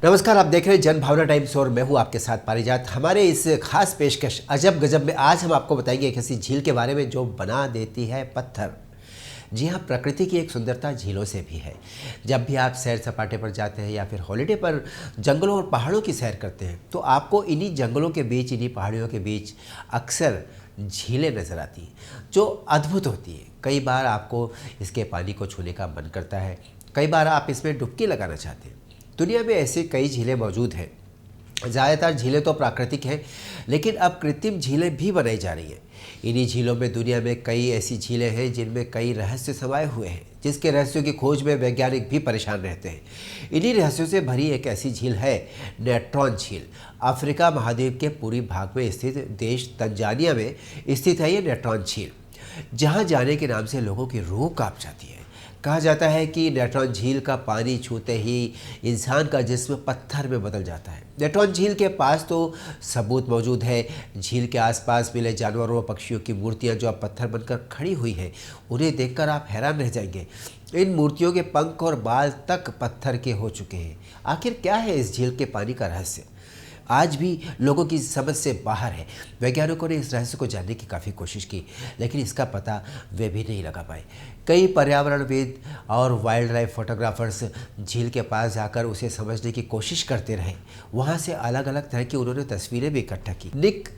नमस्कार, आप देख रहे हैं जन भावना टाइम्स और मैं हूं आपके साथ पारिजात। हमारे इस खास पेशकश अजब गजब में आज हम आपको बताएंगे एक ऐसी झील के बारे में जो बना देती है पत्थर। जी हाँ, प्रकृति की एक सुंदरता झीलों से भी है। जब भी आप सैर सपाटे पर जाते हैं या फिर हॉलिडे पर जंगलों और पहाड़ों की सैर करते हैं तो आपको इन्हीं जंगलों के बीच, इन्हीं पहाड़ियों के बीच अक्सर झीलें नज़र आती हैं जो अद्भुत होती है। कई बार आपको इसके पानी को छूने का मन करता है, कई बार आप इसमें डुबकी लगाना चाहते हैं। दुनिया में ऐसी कई झीलें मौजूद हैं। ज़्यादातर झीलें तो प्राकृतिक हैं, लेकिन अब कृत्रिम झीलें भी बनाई जा रही हैं। इन्हीं झीलों में दुनिया में कई ऐसी झीलें हैं जिनमें कई रहस्य समाये हुए हैं, जिसके रहस्यों की खोज में वैज्ञानिक भी परेशान रहते हैं। इन्हीं रहस्यों से भरी एक ऐसी झील है नेट्रॉन झील। अफ्रीका महाद्वीप के पूर्वी भाग में स्थित देश तंजानिया में स्थित है ये नेट्रॉन झील, जहाँ जाने के नाम से लोगों की रूह कांप जाती है। कहा जाता है कि नेट्रॉन झील का पानी छूते ही इंसान का जिस्म पत्थर में बदल जाता है। नेट्रॉन झील के पास तो सबूत मौजूद है। झील के आसपास मिले जानवरों और पक्षियों की मूर्तियां जो अब पत्थर बनकर खड़ी हुई हैं, उन्हें देखकर आप हैरान रह जाएंगे। इन मूर्तियों के पंख और बाल तक पत्थर के हो चुके हैं। आखिर क्या है इस झील के पानी का रहस्य? आज भी लोगों की समझ से बाहर है। वैज्ञानिकों ने इस रहस्य को जानने की काफ़ी कोशिश की, लेकिन इसका पता वे भी नहीं लगा पाए। कई पर्यावरणविद और वाइल्ड लाइफ फोटोग्राफर्स झील के पास जाकर उसे समझने की कोशिश करते रहे। वहाँ से अलग अलग तरह की उन्होंने तस्वीरें भी इकट्ठा की। निक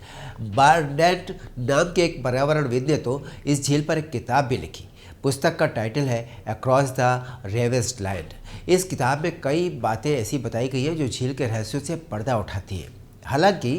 बार्नेट नाम के एक पर्यावरणविद ने तो इस झील पर एक किताब भी लिखी। पुस्तक का टाइटल है अक्रॉस द रेवेस्ट लैंड। इस किताब में कई बातें ऐसी बताई गई हैं जो झील के रहस्यों से पर्दा उठाती हैं। हालांकि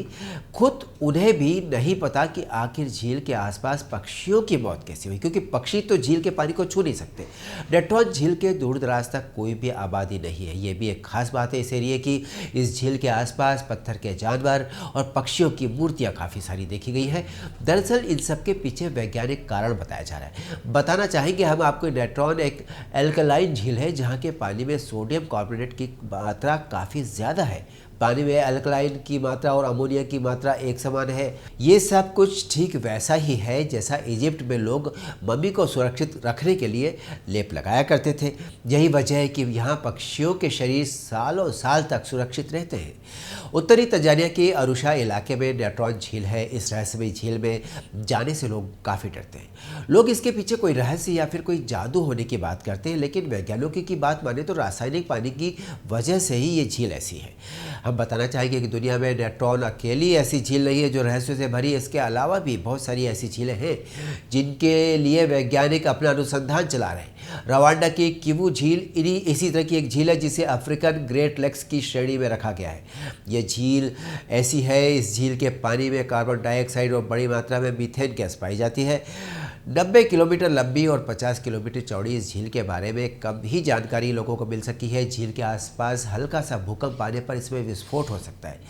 खुद उन्हें भी नहीं पता कि आखिर झील के आसपास पक्षियों की मौत कैसे हुई, क्योंकि पक्षी तो झील के पानी को छू नहीं सकते। नेट्रॉन झील के दूर दराज तक कोई भी आबादी नहीं है। ये भी एक खास बात है इस एरिए की। इस झील के आसपास पत्थर के जानवर और पक्षियों की मूर्तियाँ काफ़ी सारी देखी गई है। दरअसल इन सब के पीछे वैज्ञानिक कारण बताया जा रहा है। बताना चाहेंगे हम आपको, नेट्रॉन एक एल्कलाइन झील है जहाँ के पानी में सोडियम कार्बोनेट की मात्रा काफ़ी ज़्यादा है। पानी में अल्कलाइन की मात्रा और अमोनिया की मात्रा एक समान है। ये सब कुछ ठीक वैसा ही है जैसा इजिप्ट में लोग मम्मी को सुरक्षित रखने के लिए लेप लगाया करते थे। यही वजह है कि यहाँ पक्षियों के शरीर सालों साल तक सुरक्षित रहते हैं। उत्तरी तंजानिया के अरुशा इलाके में नेट्रॉन झील है। इस रहस्यमयी झील में जाने से लोग काफ़ी डरते हैं। लोग इसके पीछे कोई रहस्य या फिर कोई जादू होने की बात करते हैं, लेकिन वैज्ञानिकों की बात माने तो रासायनिक पानी की वजह से ही ये झील ऐसी है। हम बताना चाहेंगे कि दुनिया में नेट्रॉन अकेली ऐसी झील नहीं है जो रहस्यों से भरी है। इसके अलावा भी बहुत सारी ऐसी झीलें हैं जिनके लिए वैज्ञानिक अपना अनुसंधान चला रहे हैं। रवांडा की किवू झील इसी तरह की एक झील है जिसे अफ्रीकन ग्रेट लेक्स की श्रेणी में रखा गया है। यह झील ऐसी है, इस झील के पानी में कार्बन डाइऑक्साइड और बड़ी मात्रा में मीथेन गैस पाई जाती है। 90 किलोमीटर लंबी और 50 किलोमीटर चौड़ी इस झील के बारे में कम ही जानकारी लोगों को मिल सकी है। झील के आसपास हल्का सा भूकंप आने पर इसमें विस्फोट हो सकता है,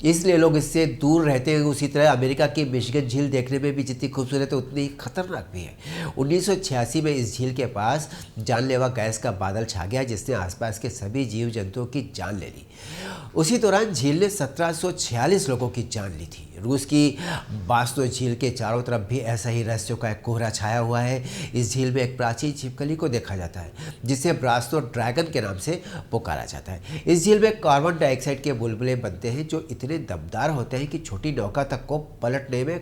इसलिए लोग इससे दूर रहते हैं। उसी तरह अमेरिका की मिशिगन झील देखने में भी जितनी खूबसूरत है उतनी खतरनाक भी है। 1986 में इस झील के पास जानलेवा गैस का बादल छा गया जिसने आसपास के सभी जीव जंतुओं की जान ले ली। उसी दौरान झील ने 1746 लोगों की जान ली थी। रूस की बास्नो झील के चारों तरफ भी ऐसा ही रहस्यों का एक कोहरा छाया हुआ है। इस झील में एक प्राचीन छिपकली को देखा जाता है जिसे ब्रास्नो ड्रैगन के नाम से पुकारा जाता है। इस झील में कार्बन डाइऑक्साइड के बुलबुले बनते हैं जो इतने दमदार होते हैं कि छोटी नौका तक को पलटने में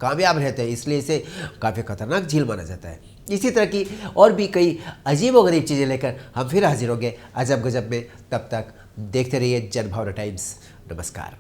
कामयाब रहते हैं, इसलिए इसे काफ़ी खतरनाक झील माना जाता है। इसी तरह की और भी कई अजीब व गरीब चीज़ें लेकर हम फिर हाजिर होंगे अजब गजब में। तब तक देखते रहिए जन भावना टाइम्स। नमस्कार।